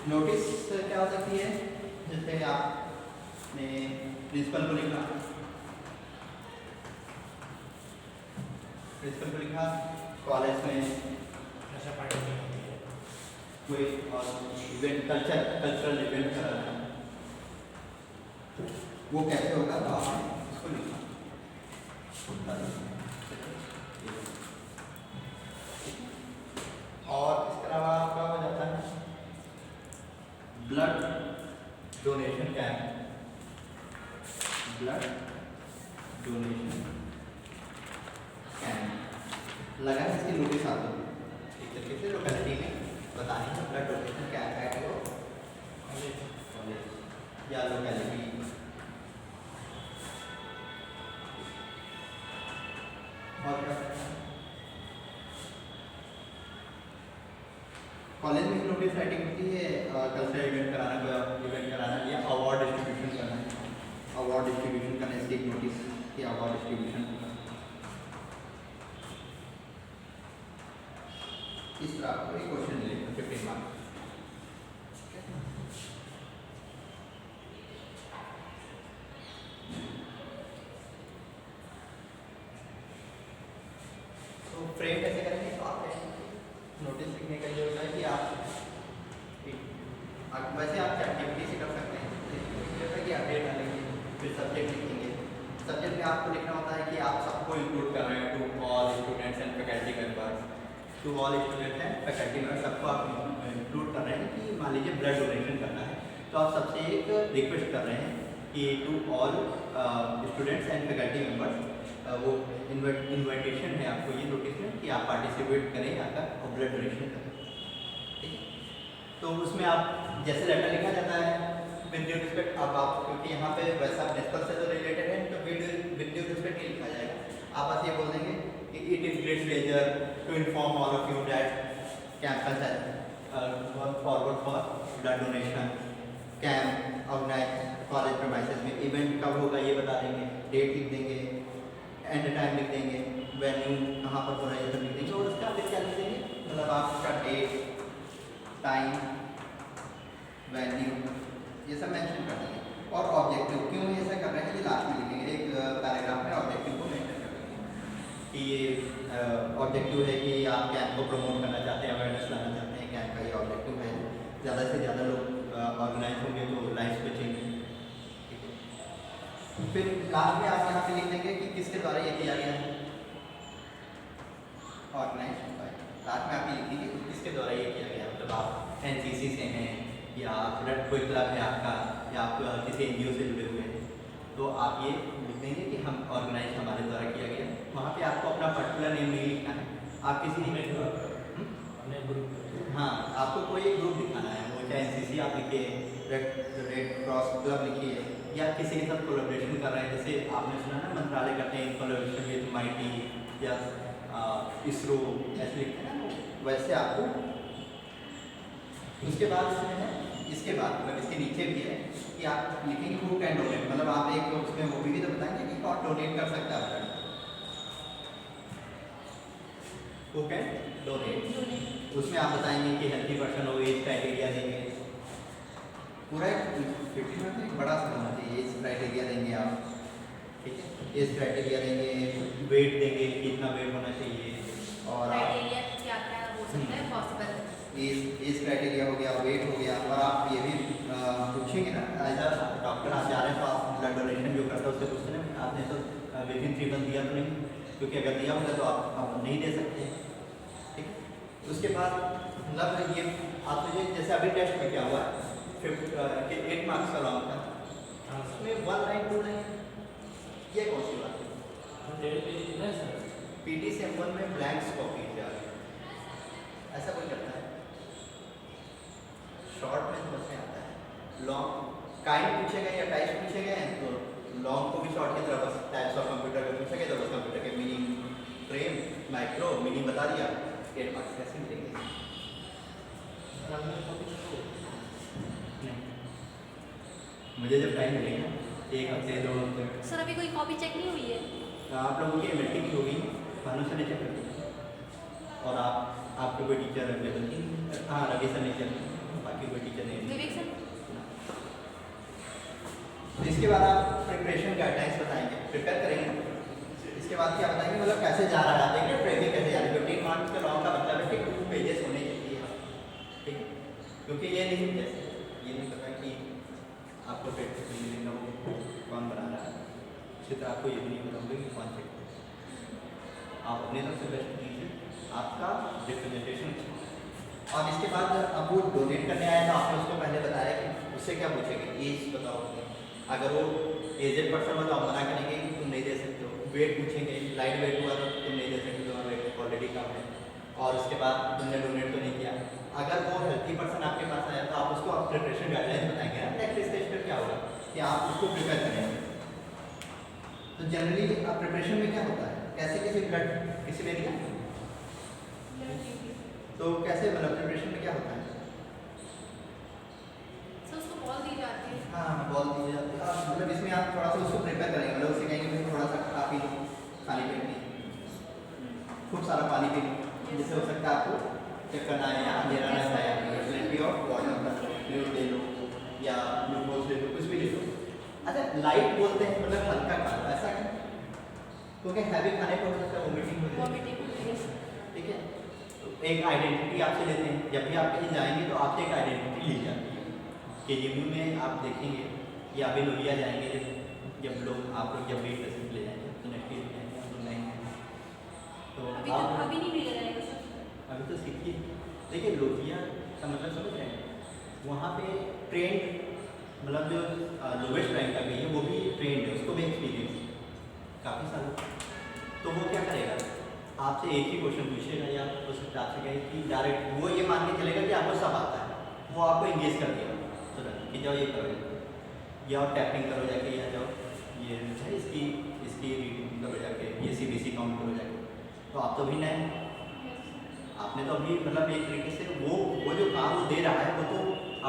Notice क्या हो सकती है, जैसे आपने प्रिंसिपल को लिखा, कॉलेज में ऐसा पार्टी नहीं होती है। कोई और इवेंट कल्चरल इवेंट कराना है, वो कैसे होगा तो आपने इसको लिखा। और इसके अलावा आपका हो जाता है blood donation camp, blood donation camp लगा है, इसकी नोटिस आती है एक तरीके से लोकेलिटी में बताने का ब्लड डोनेशन कैंप है वो कॉलेज या लोकेलिटी। और क्या कॉलेज में नोटिस राइटिंग होती है, कल्चरल इवेंट कराना, कोई इवेंट कराना या अवार्ड डिस्ट्रीब्यूशन करना है, अवार्ड डिस्ट्रीब्यूशन करना, इसकी एक नोटिस की अवार्ड डिस्ट्रीब्यूशन इस तरह आपको एक क्वेश्चन मिलेगा 15 मार्क्स। तो फ्रेम कैसे करेंगे, तो आप नोटिस लिखने का ये होता है कि आप वैसे आप चैटजीपीटी से कर सकते हैं, जैसे कि अपडेट डालेंगे, फिर सब्जेक्ट लिखेंगे। सब्जेक्ट में आपको लिखना होता है कि आप सबको इंक्लूड कर रहे हैं, to all students and faculty members, to all students and faculty members, सबको आप इंक्लूड कर रहे हैं कि मान लीजिए ब्लड डोनेशन करना है, तो आप सबसे एक रिक्वेस्ट कर रहे हैं कि to all students and faculty members, वो इन्विटेशन है आपको ये नोटिस में कि आप पार्टिसिपेट करें आकर और ब्लड डोनेशन करें। ठीक है, तो उसमें आप जैसे लेटर लिखा जाता है विद ड्यू रिस्पेक्ट, अब आप क्योंकि यहाँ पे वैसा प्रिंसिपल से तो रिलेटेड है तो विद ड्यू रिस्पेक्ट नहीं लिखा जाएगा, आप बस ये बोल देंगे कि it is great pleasure to inform all of you that campus has forward for blood donation camp organize college premises में, इवेंट कब होगा ये बता देंगे, डेट लिख देंगे, एंड टाइम लिख देंगे, वेन्यू कहाँ पर हो रहा है ये सब लिख देंगे, और उसका फिर क्या लिख देंगे, मतलब आप उसका डेट टाइम वेन्यू ये सब मेंशन कर देंगे। और ऑब्जेक्टिव क्यों ऐसा कर रहे हैं ये लास्ट में लिखेंगे, एक पैराग्राफ में ऑब्जेक्टिव को मेंशन कर देंगे कि ये ऑब्जेक्टिव है कि आप कैंप को प्रमोट करना चाहते हैं, अवेयरनेस लाना चाहते हैं, कैंप का ये ऑब्जेक्टिव है, ज़्यादा से ज़्यादा लोग ऑर्गेनाइज होंगे तो लाइफ बचेंगे। फिर लास्ट में आप यहाँ पे लिख देंगे कि किसके द्वारा ये किया गया है, ऑर्गेनाइज लास्ट में आप ये लिखेंगे कि किसके द्वारा ये किया गया, मतलब आप एनसीसी से हैं या कोई क्लब है आपका या आप किसी एनजीओ से जुड़े हुए हैं, तो आप ये लिख देंगे कि हम ऑर्गेनाइज हमारे द्वारा किया गया। वहाँ पे आपको अपना पर्टिकुलर नेम नहीं लिखना है, आप किसी हाँ आपको कोई एक ग्रुप दिखाना है, वो चाहे एनसीसी आप लिखिए, रेड क्रॉस क्लब लिखिए, या किसी के साथ कोलैबोरेशन कर रहे हैं, जैसे आपने सुना ना मंत्रालय करते हैं कोलैबोरेशन विद माइटी या इसरो ऐसे लिखते हैं ना, वैसे आपको। उसके बाद इसमें है, इसके बाद मतलब इसके नीचे भी है कि आप लिखेंगे हु कैन डोनेट, मतलब आप एक उसमें वो भी तो बताएंगे कि कौन डोनेट कर सकता है, हु कैन डोनेट, उसमें आप बताएंगे कि हेल्थी पर्सन हो, एज क्राइटेरिया देंगे, पूरा 50 में बड़ा सा होना चाहिए, एज क्राइटेरिया देंगे आप, ठीक है, एज क्राइटेरिया देंगे, वेट देंगे कितना वेट होना चाहिए, और क्राइटेरिया क्या क्या हो सकता है पॉसिबल, एज क्राइटेरिया हो गया, वेट हो गया, और आप ये भी पूछेंगे ना एज अ डॉक्टर, आप जा रहे हैं तो आप ब्लड डोनेशन जो करते हो उससे पूछते हैं आपने तो विद इन 3 मंथ दिया तो नहीं, क्योंकि अगर दिया होगा तो आप नहीं दे सकते, ठीक है। उसके बाद मतलब ये आप मुझे जैसे अभी टेस्ट में क्या हुआ है 8 मार्क्स का लॉन्ग था, उसमें 1 लाइन 2 लाइन ये कौन सी बात है, पीटी से M1 में ब्लैंक्स कॉपी जा रही है, ऐसा कोई करता है, शॉर्ट में समझ में आता है, लॉन्ग काइंड पूछे गए या टाइप्स पूछे गए हैं तो लॉन्ग को भी शॉर्ट की तरह बस टाइप्स ऑफ कंप्यूटर का पूछे गए तो बस कंप्यूटर के मिनी फ्रेम माइक्रो मिनी बता दिया, 8 मार्क्स कैसे मिलेंगे। मुझे जब टाइम मिलेगा 1 हफ्ते 2 हफ्ते, सर अभी कोई कॉपी चेक नहीं हुई है, आप लोगों की मीटिंग की होगी, भानु सर ने चेक कर दिया, और आपके कोई टीचर अवेलेबल, हाँ रवि सर ने चेक, बाकी बाकी कोई टीचर नहीं विवेक सर तो इसके बाद आप प्रिपरेशन गाइडलाइंस बताएंगे, प्रिपेयर करेंगे। इसके बाद क्या बताएंगे, मतलब कैसे जा रहा है, देखेंगे ट्रेनिंग कैसे जा रही है। 15 मार्क्स के लॉन्ग का मतलब है कि 2 पेजेस होने चाहिए, ठीक है, क्योंकि ये नहीं जैसे ये नहीं पता कि आपको प्रैक्टिस मिलेगा वो कौन बना रहा है, इसी तरह आपको ये भी नहीं पता होगा कि कौन चेक करेगा। आप अपने तरफ से बेस्ट कीजिए, आपका रिप्रेजेंटेशन। और इसके बाद अब वो डोनेट करने आए तो आपने उसको पहले बताया कि उससे क्या पूछेंगे, एज बताओ, अगर वो एजेड पर्सन हो तो आप मना करेंगे कि तुम नहीं दे सकते हो। वेट पूछेंगे, लाइट वेट हुआ तो तुम नहीं दे सकते, तुम्हारा वेट ऑलरेडी कम है। और उसके बाद तुमने डोनेट तो नहीं किया। अगर वो हेल्थी पर्सन आपके पास आया तो आप उसको आप प्रिपरेशन गाइडलाइंस बताएंगे ना, नेक्स्ट स्टेज पर क्या होगा कि आप उसको प्रिपेयर करेंगे। तो जनरली आप प्रिपरेशन में क्या होता है, कैसे किसी ब्लड किसी में दिया तो कैसे, मतलब प्रिपरेशन में क्या होता है? सर उसको बॉल दी जाती है। हाँ बॉल दी जाती है, मतलब इसमें आप थोड़ा सा उसको प्रिपेयर करेंगे, मतलब उससे कहेंगे भाई थोड़ा सा खा पी लो, खाली पेट नहीं, खूब सारा पानी पी लो, जिससे हो सकता है आपको चक्कर ना आए या अंधेरा ना आए, प्लेंटी ऑफ वाटर फ्लूइड ले लो या ग्लूकोज ले लो, कुछ भी ले लो। अच्छा लाइट बोलते हैं मतलब हल्का खाना, ऐसा क्या? क्योंकि हैवी खाने को हो सकता है वोमिटिंग हो जाए, वॉमिटिंग ठीक है। तो एक आइडेंटिटी आपसे लेते हैं, जब भी आप कहीं जाएंगे तो आपसे एक आइडेंटिटी ली जाती है। KGMU में आप देखेंगे या अभी लोहिया जाएंगे, जब लोग आप लोग जब भी टेस्ट ले जाएंगे तो नेक्स्ट ईयर जाएंगे हम लोग नहीं, तो अभी तो आप अभी नहीं मिल रहा है सर। अभी तो सीखिए। देखिए लोहिया का मतलब समझ रहे हैं, वहाँ पे ट्रेंड मतलब जो लोवेस्ट रैंक का गई है वो भी ट्रेंड है, उसको भी एक्सपीरियंस काफ़ी सालों। तो वो क्या करेगा, आपसे एक ही क्वेश्चन पूछेगा या हो सकता है आपसे कहे कि डायरेक्ट वो ये मान के चलेगा कि आपको सब आता है, वो आपको इंगेज कर दिया तुरंत कि जाओ ये करो, या और टैपिंग करो जाके, या जाओ ये है इसकी रीडिंग करो जाके, ये CBC काउंट करो जाके। तो आप तो अभी नए, आपने तो अभी मतलब एक तरीके से वो जो काम वो दे रहा है वो तो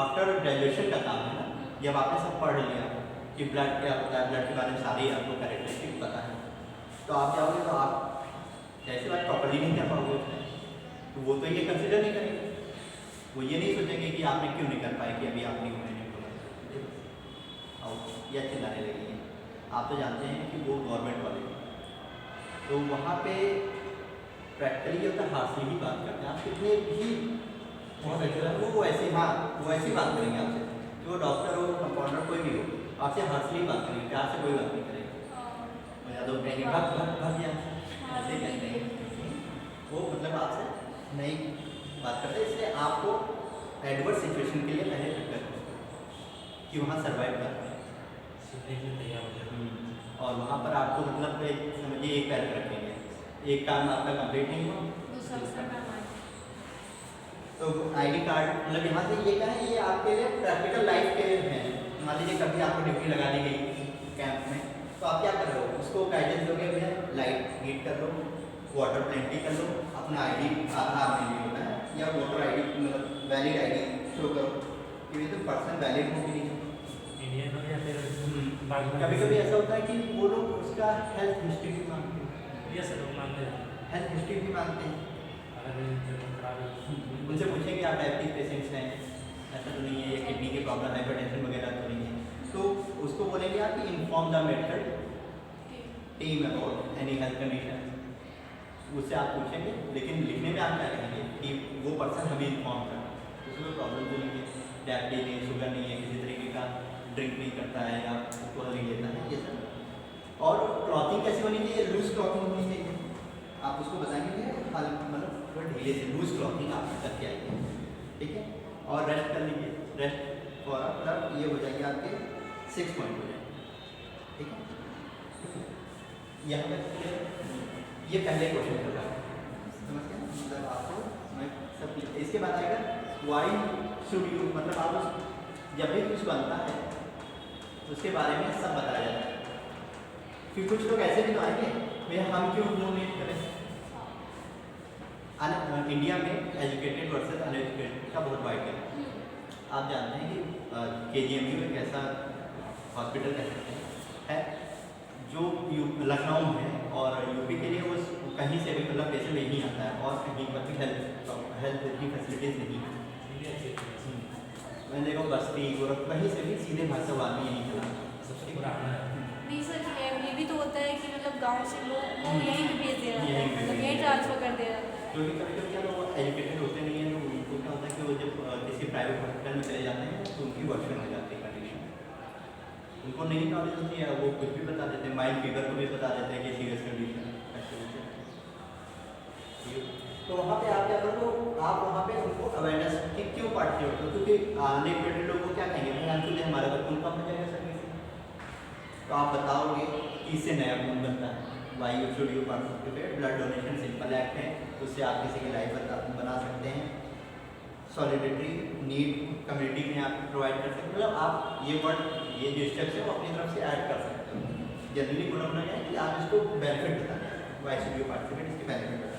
आफ्टर ग्रेजुएशन का काम है ना। जब आपने सब पढ़ लिया कि ब्लड क्या होता है, ब्लड के बारे में सारी आपको कैरेक्टरिस्टिक पता है, तो आप जाओगे तो आप ऐसी बात प्रॉपर्ली नहीं कर पाओगे उसमें, तो वो तो ये कंसिडर नहीं करेंगे, वो ये नहीं सोचेंगे कि आपने क्यों नहीं कर पाए, कि अभी आप नहीं हुए नहीं बोला और या चिल्लाने लगेंगे। आप तो जानते हैं कि वो गवर्नमेंट वाले, तो वहाँ पे प्रैक्टिकली होता है हार्शली ही बात करते हैं, आप कितने भी वो ऐसे, हाँ वो ऐसी बात करेंगे आपसे, जो डॉक्टर हो कंपाउंडर कोई भी हो, आपसे हार्शली बात करेंगे, प्यार से कोई बात नहीं करेंगे। या तो कहेंगे भाग या ऐसे कहते हैं, वो मतलब आपसे नहीं बात करते। इसलिए आपको एडवर्स सिचुएशन के लिए पहले प्रिपेयर करो कि वहाँ सर्वाइव करना है, और वहाँ पर आपको मतलब समझिए एक पैर रखेंगे, एक काम आपका कंप्लीट नहीं हुआ, दूसरा उसका काम है। तो ID कार्ड मतलब यहाँ से ये क्या है, ये आपके लिए प्रैक्टिकल लाइफ के हैं। मान लीजिए कभी आपको ड्यूटी लगा दी गई कैंप में, तो आप क्या कर रहे हो, उसको गाइडेंस दोगे, भैया लाइट हीट कर लो, वाटर प्लेंटी कर लो, अपना ID आधार नहीं होता है या वोटर ID मतलब वैलिड ID शो करो, क्योंकि तो पर्सन वैलिड हो भी नहीं। इंडियन हो या फिर कभी कभी ऐसा होता है कि वो लोग उसका हेल्थ हिस्ट्री भी मांगते हैं, ये सब लोग मानते हैं। हेल्थ हिस्ट्री भी मांगते हैं। अगर खराब है उनसे पूछेंगे आप डायबिटीज पेशेंट्स हैं, ऐसा तो नहीं है, या किडनी के प्रॉब्लम हाइपरटेंशन वगैरह तो नहीं है, तो उसको बोलेंगे आप कि inform the medical team about any health condition, उससे आप पूछेंगे। लेकिन लिखने में आप क्या कहेंगे कि वो पर्सन हमें इन्फॉर्म कर, उसमें प्रॉब्लम तो नहीं है, डायबिटीज नहीं, शुगर नहीं है, किसी तरीके का ड्रिंक नहीं करता है या अल्कोहल नहीं लेता है, ये सब। और क्लॉथिंग कैसी होनी चाहिए, लूज क्लॉथिंग होनी चाहिए। आप उसको बताएंगे मतलब थोड़ा ढीले से लूज क्लॉथिंग आप करके आइए, ठीक है। और रेस्ट कर लीजिए, रेस्ट फॉर मतलब ये हो जाएंगे आपके 6 पॉइंट हो जाएंगे, ठीक है। यहाँ तक ये पहले क्वेश्चन हो रहा है, समझ गए मतलब आपको मैं सब। इसके बाद आएगा वाई शुड यू, मतलब आप जब भी कुछ बनता है उसके बारे में सब बताया जाता है। फिर कुछ लोग ऐसे भी तो आएंगे भैया हम क्यों डोनेट करें। इंडिया में एजुकेटेड वर्सेस अनएजुकेटेड का बहुत वाइड है। आप जानते हैं कि KGMU एक ऐसा हॉस्पिटल कह सकते हैं है जो लखनऊ में है, और यूपी के लिए वो कहीं से भी मतलब पेशेंट नहीं आता है, और कहीं पर भी हेल्थ की फैसिलिटीज़ नहीं है। मैंने देखा बस्ती गोरख कहीं से भी सीधे भाषा वाली नहीं चला। सबसे पुराना है। नहीं सर, ये भी तो होता है कि मतलब गांव से लोग को यहीं पे भेज दे रहा है, यहीं पे मतलब भेज यहीं दे ट्रांसफर कर दे रहा है। क्योंकि कभी कभी क्या लोग एजुकेटेड होते नहीं हैं, तो उनको क्या होता है कि वो जब किसी प्राइवेट हॉस्पिटल में चले जाते हैं तो उनकी वर्षन हो जाती है कंडीशन, उनको नहीं नॉलेज होती है, वो कुछ भी बता देते हैं, माइल्ड फीवर को भी बता देते हैं कि सीरियस कंडीशन है। तो वहाँ पे आप क्या करो, आप वहाँ पे उनको अवेयरनेस कि क्यों पार्टिसिपेट होते हो, क्योंकि अनएजुकेटेड लोग को क्या कहेंगे भाई अंशुल हमारा तो खून कम हो जाएगा सर से, तो आप बताओगे कि इससे नया खून बनता है। Why you should you participate, blood donation simple act है, उससे आप किसी की लाइफ बना सकते हैं। सॉलिडेरिटी नीड कम्युनिटी में आप प्रोवाइड कर सकते हो, मतलब आप ये वर्ड ये जो स्टेप्स है वो अपनी तरफ से ऐड कर सकते हो। जनरली बोला होना है कि आप इसको बेनिफिट बताएं, वाई शुड यू पार्टिसिपेट, इसके बेनिफिट बताएं।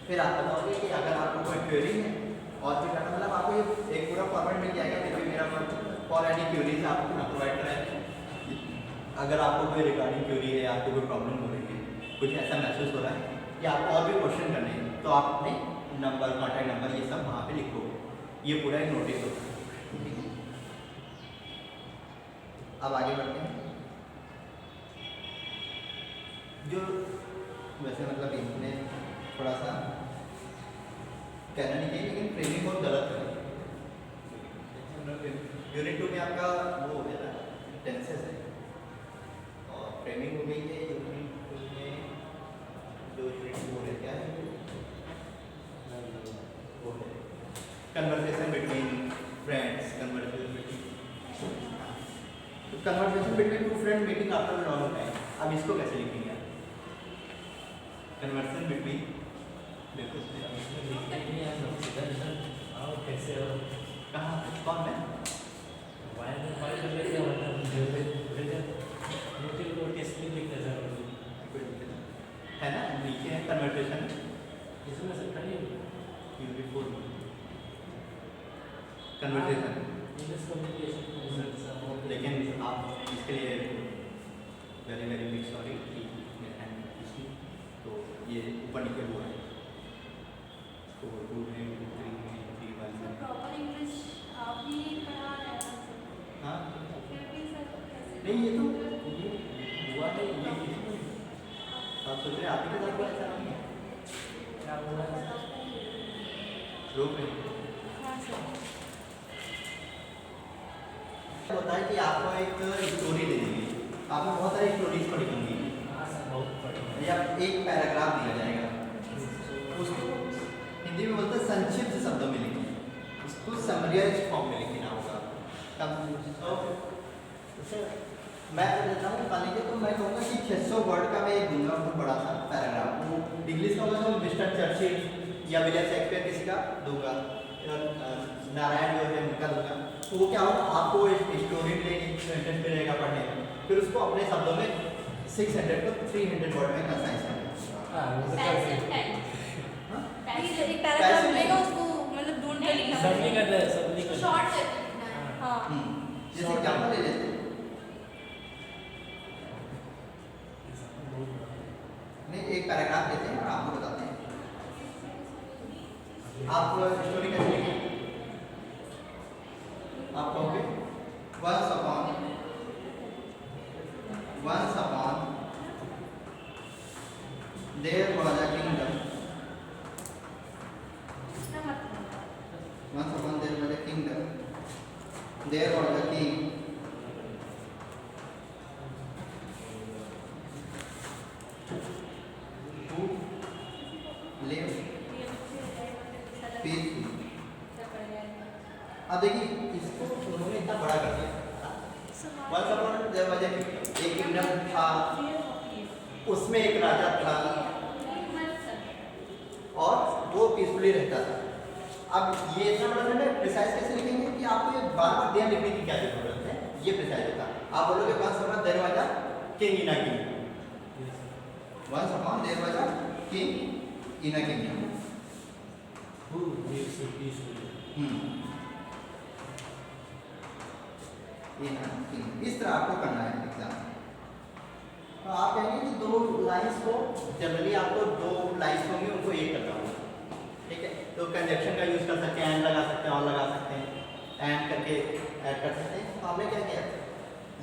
फिर आप बताओगे कि अगर आपको कोई क्वेरी है और फिर मतलब आपको ये एक पूरा फॉर्मेट मिल जाएगा कि भाई मेरा फॉर एनी क्वेरीज आप अपना प्रोवाइड कराएं। अगर आपको कोई रिगार्डिंग क्वेरी है, आपको कोई प्रॉब्लम हो रही है, कुछ ऐसा महसूस हो रहा है या आपको और भी क्वेश्चन करने हैं, तो आप अपने नंबर, कॉन्टैक्ट नंबर ये सब वहाँ पे लिखोगे, ये पूरा एक नोटिस होगा। अब आगे बढ़ते हैं। जो वैसे मतलब इसमें थोड़ा सा कहना नहीं चाहिए, लेकिन फ्रेमिंग बहुत गलत है। यूनिट 2 में आपका वो हो गया टेंसेस है और फ्रेमिंग हो गई है। यूनिट 2 में जो यूनिट 4 है क्या है वो है conversation between friends, conversation between two friend meeting after long time. अब इसको कैसे लिखेंगे आप? कन्वर्सेशन बिटवीन आओ कैसे हो? कहाँ कौन है? है ना नीचे है कन्वर्सेशन इसमें से खड़ी यूनिट 4 कन्वर्सेशन। इंग्लिश कम्युनिकेशन, लेकिन आप इसके लिए वेरी वेरी बिग सॉरी तो ये ऊपर नीचे हुआ है, तो 2 में 3 में 3 सर 1 में प्रॉपर इंग्लिश आप ही पढ़ा रहे हैं सर, हाँ फिर भी सर कैसे? नहीं ये तो ये हुआ है, ये आप सोच रहे हैं आप ही के साथ हुआ, ऐसा नहीं है। क्या हुआ है? रोक रहे हाँ सर। होता है कि आपको एक स्टोरी दे देंगे, आपने बहुत सारी स्टोरीज पढ़ी होंगी बहुत बढ़िया। या एक पैराग्राफ दिया जाएगा, उसको हिंदी में बोलते हैं संक्षिप्त शब्दों में लिखना, उसको समराइज फॉर्म में लिखना होगा। मैं देता हूँ पानी के, तो मैं कहूँगा कि 600 वर्ड का मैं एक दूंगा बहुत बड़ा सा पैराग्राफ, वो इंग्लिश का होगा तो मिस्टर चर्चिल या विलियम शेक्सपियर किसी का दूंगा, नारायण जो है उनका दूंगा। तो वो क्या होगा, आपको एक स्टोरी मिलेगी, सेंटेंस मिलेगा पढ़ने में, फिर उसको अपने शब्दों में 600 को 300 वर्ड में कंसाइज करना। एक पैराग्राफ मिलेगा उसको मतलब ढूंढ के लिखना सबनी पड़ेगा। कर दे, सबनी कर। शॉर्ट करके लिखना है। हाँ। जैसे एग्जाम्पल ले लेते हैं, नहीं एक पैराग्राफ लेते हैं और आपको बताते हैं आप स्टोरी कैसे लिखेंगे। आप कहोगे once upon there was a kingdom, once upon there was a kingdom, there was a king who lived peacefully। अब देखिए इसको उन्होंने इतना बड़ा कर दिया। once upon there was a kingdom था, उसमें एक राजा था और वो पीसफुली रहता था। अब ये इतना बड़ा है, प्रिसाइज कैसे लिखेंगे कि आपको ये बार बार ध्यान लिखने की क्या जरूरत है, ये प्रिसाइज होता। आप बोलोगे once upon there was a king in a kingdom, once upon there was a king in a kingdom। Who lives so peacefully? इस तरह आपको करना है एग्जाम। तो आप कहेंगे कि 2 लाइंस को जनरली आपको 2 लाइंस होंगे उनको एक करना होगा, ठीक है। तो कहने कंजक्शन का यूज़ कर सकते हैं, एंड लगा सकते हैं और लगा सकते हैं, एंड करके ऐड कर सकते हैं। तो हमने क्या किया,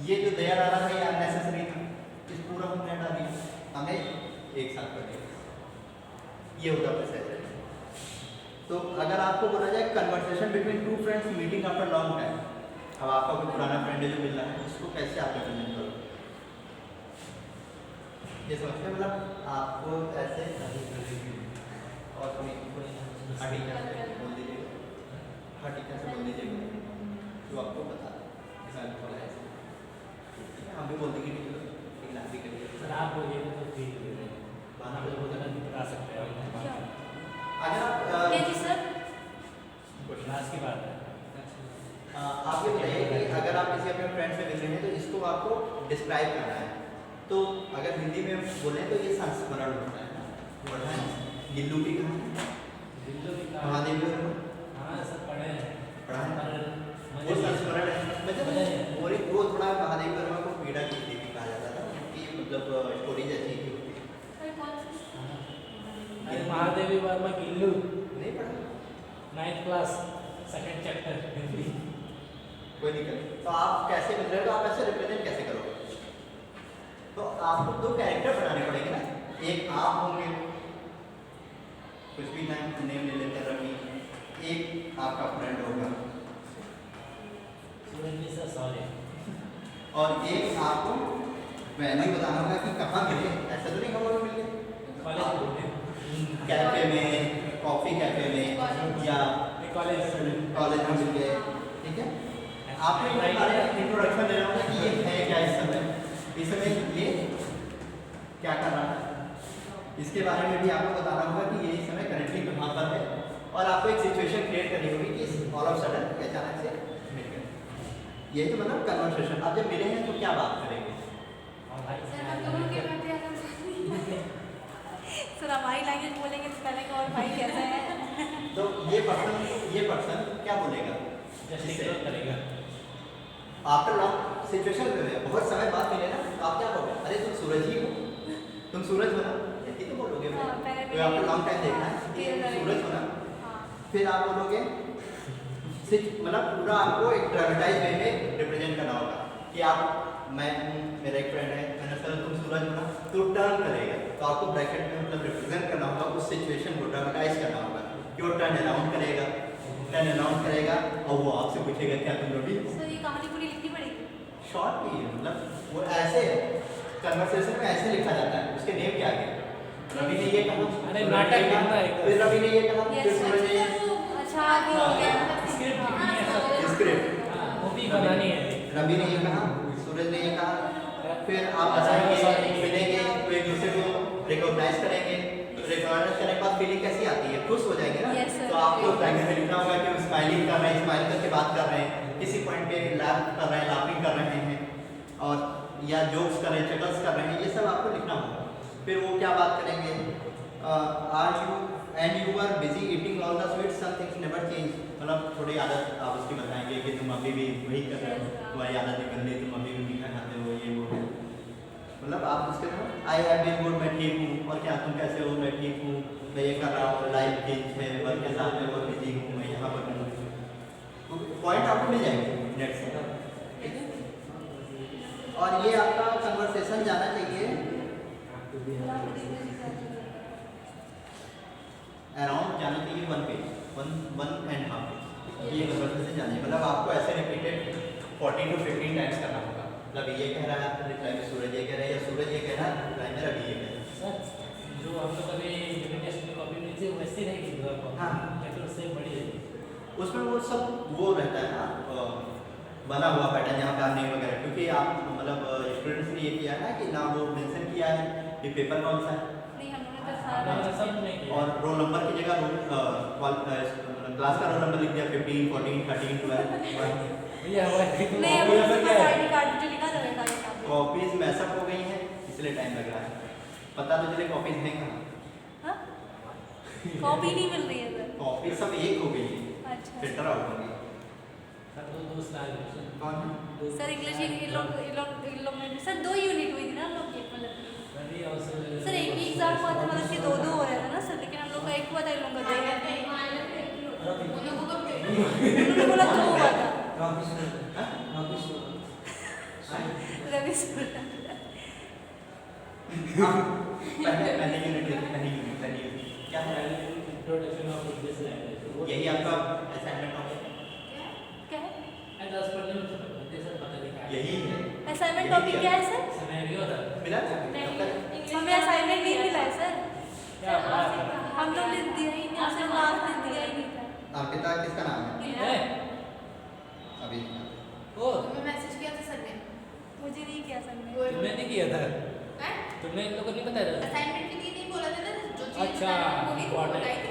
ये जो देयर आ रहा था ये अननेसेसरी था, इस पूरा हमने हटा दिया, हमें एक साथ कर दिया, ये होता प्रेसेंट। तो अगर आपको बोला जाए conversation between two friends meeting after long time, अब आपका कोई पुराना फ्रेंड है जो मिल रहा है, उसको कैसे आप रिप्रेजेंट करोगे, ये समझते हैं? मतलब आपको ऐसे और कोई हाँ टीचर से बोल दीजिएगा, हाँ टीचर से बोल दीजिएगा जो आपको बता दें थोड़ा ऐसे, हम भी बोल देंगे टीचर क्लास भी करिए। सर आप बोलिए तो ठीक है, बात आप लोग भी बता सकते हैं। क्या अगर क्या आप जी सर? क्लास की बात है। आप ये बताइए कि अगर आप किसी अपने फ्रेंड से मिल रहे हैं तो इसको आपको डिस्क्राइब करना है, तो अगर हिंदी में बोलें तो ये संस्मरण होता है ना, पढ़ा है गिल्लू की कहानी, दिल्लो की कहानी। महादेव वर्मा, हाँ सर पढ़े हैं। पढ़ा है, पर वो मजे संस्मरण है, मजे मतलब हैं। और एक वो थोड़ा महादेव वर्मा को पीड़ा की थी भी कहा जाता था, कि मतलब स्टोरी जैसी ही होती है। अरे कौन सी? अरे महादेवी वर्मा गिल्लू, नहीं पढ़ा, 9th class, 2nd chapter Hindi. कोई दिक्कत नहीं। तो आप कैसे मिल रहे हो, तो आप ऐसे रिप्रेजेंट कैसे करोगे, तो आपको दो कैरेक्टर बनाने पड़ेंगे ना, एक आप होंगे, कुछ भी नेम ले लेते हैं रवि, एक आपका फ्रेंड होगा, सुरेंद्र सर सॉरी। और एक आपको वेन्यू बताना होगा कि कहाँ मिले, ऐसा तो नहीं हम लोग मिल गए कॉलेज बोलते कैफे में, कॉफी कैफे में, या कॉलेज कॉलेज में मिल गए, ठीक है। आपको एक बारे इंट्रोडक्शन देना होगा कि ये है क्या, इस समय ये क्या कर रहा है, इसके बारे में भी आपको बताना होगा कि ये इस समय करेंटली कहाँ पर है, और आपको एक सिचुएशन क्रिएट करनी होगी कि ऑल ऑफ सडन अचानक से मिल गए, ये तो मतलब कन्वर्सेशन। अब जब मिले हैं तो क्या बात करेंगे, सर हम दोनों के बैठे हैं सर, हमारी लैंग्वेज बोलेंगे तो पहले और भाई कैसा है? तो ये पर्सन क्या बोलेगा, जस्ट इग्नोर करेगा। आफ्टर लॉन्ग सिचुएशन में बहुत समय बाद मिले ना, तो आप क्या बोलोगे, अरे तुम सूरज ही हो, तुम सूरज हो ना, ऐसे तो बोलोगे। हाँ, पहले तो आफ्टर लॉन्ग टाइम देखना है कि clear तुम सूरज हो ना, हाँ। फिर आप बोलोगे मतलब पूरा आपको एक ड्रामेटाइज वे में रिप्रेजेंट करना होगा कि आप, मैं हूँ, मेरा एक फ्रेंड है, मैंने सर तुम सूरज हो ना, तो टर्न करेगा, तो आपको ब्रैकेट में मतलब रिप्रेजेंट करना होगा, उस सिचुएशन को ड्रामेटाइज करना होगा कि वो टर्न अराउंड करेगा और वो आपसे पूछेगा क्या तुम रवि हो। सर ये कहानी पूरी लिखनी पड़ेगी? शॉर्ट भी है, मतलब वो ऐसे कन्वर्सेशन में ऐसे लिखा जाता है, उसके नेम क्या है, रवि ने ये कहा, अरे नाटक लिखना है। फिर रवि ने ये कहा, फिर यस सूरज ने ये, सर, अच्छा आगे हो गया। स्क्रिप्ट लिखनी है सब। स्क्रिप्ट, मूवी बनानी है। रवि ने ये कहा, सूरज ने ये कहा, फिर आप बताएंगे, मिलेंगे तो एक दूसरे को रिकॉग्नाइज करेंगे, रिकॉग्नाइज करने के बाद फीलिंग कैसी आती है, खुश हो जाएंगे ना। Yes, sir. तो आपको ब्रैकेट में लिखना होगा कि हम स्माइलिंग कर रहे हैं, स्माइल करके बात कर रहे हैं, किसी पॉइंट पे लाफ कर रहे हैं, लाफिंग कर रहे हैं, और या जोक्स कर रहे हैं, चकल्स कर रहे हैं, ये सब आपको लिखना होगा। फिर वो क्या बात करेंगे, are you and you are busy eating all the sweets, some things never change, मतलब थोड़ी आदत आप उसकी बताएंगे कि तुम अभी भी वही कर रहे हो, तुम्हारी आदत नहीं बदली, तुम अभी भी मीठा खाते हो, ये वो है, मतलब आप उसके नाम आई हैव बीन गुड, मैं ठीक हूँ, और क्या तुम कैसे हो, मैं ठीक हूँ, मैं ये कर रहा हूँ, लाइफ ठीक है, वर्क के साथ में बहुत बिजी हूँ, मैं यहाँ पर हूँ, पॉइंट आपको मिल जाएंगे नेट से, ठीक है। और ये आपका कन्वर्सेशन जाना चाहिए अराउंड, जाना चाहिए 1 पेज, 1.5 पेज, ये कन्वर्सेशन जाना चाहिए, मतलब आपको ऐसे रिपीटेड 14 to 15 टाइम्स करना होगा, मतलब ये कह रहा है रिप्लाई में सूरज ये कह रहा है, या सूरज ये कह रहा है रिप्लाई में रवि ये कह रहा है। सर जो हम लोग अभी यूनिट टेस्ट में कॉपी मिली थी वैसे रहेगी पूरा कॉपी। हाँ। लेकिन उससे बड़ी रहेगी। उसमें वो सब वो रहता है ना, बना हुआ पैटर्न जहाँ पे आप नेम वगैरह, क्योंकि आप मतलब स्टूडेंट्स ने ये किया है ना कि ना वो मेंशन किया है कि पेपर कौन सा है, नहीं हम लोगों ने तो हमने सारा सब नहीं किया। और रोल नंबर की जगह क्लास का रोल नंबर लिख दिया 15, 14, 13, 12। भैया हमारे नहीं हम लोग बस आईडी कार्ड जो लिखा था वैसा ही था। कॉपीज मैसअप हो गई हैं, इसलिए टाइम लग रहा है, पता तो चले कॉपीज हैं कहाँ, हाँ? कॉपी नहीं मिल रही है सर। कॉपी सब एक हो गई है, अच्छा फिल्टर आउट हो गई। सर दो दोस्त आ गए। कौन है? सर इंग्लिश इन लोग में भी सर 2 यूनिट हुई थी ना हम लोग की, मतलब रवि और सर एक ही एग्जाम हुआ था, मतलब कि 2-2 हो रहा था ना सर, लेकिन हम लोग का एक हुआ था इन लोगों का 2। उन्होंने बोला 2 हुआ था। रवि सोना हाँ? रवि सोना रवि सोना। हाँ, पहले यूनिट क्या था? इंट्रोडक्शन ऑफ इंग्लिश लैंग्वेज यही आपका असाइनमेंट होगा, क्या है? एडवांस पढ़ने में तो सर पता नहीं क्या है। यही है। असाइनमेंट टॉपिक क्या है सर? सिनेरियो था मिला था? हमें असाइनमेंट नहीं मिला है सर। क्या बात है। हम लोग ने दिया ही नहीं, हमसे मार्क्स ने दिया ही नहीं था। अर्पिता किसका नाम है? है अभी ओ तुम्हें मैसेज किया था सर ने मुझे नहीं किया सर ने। तुमने नहीं किया था हैं? तुमने इन लोगों को नहीं बताया था असाइनमेंट के लिए नहीं बोला था ना, जो चीज अच्छा, बताना वो नहीं important. बताई थी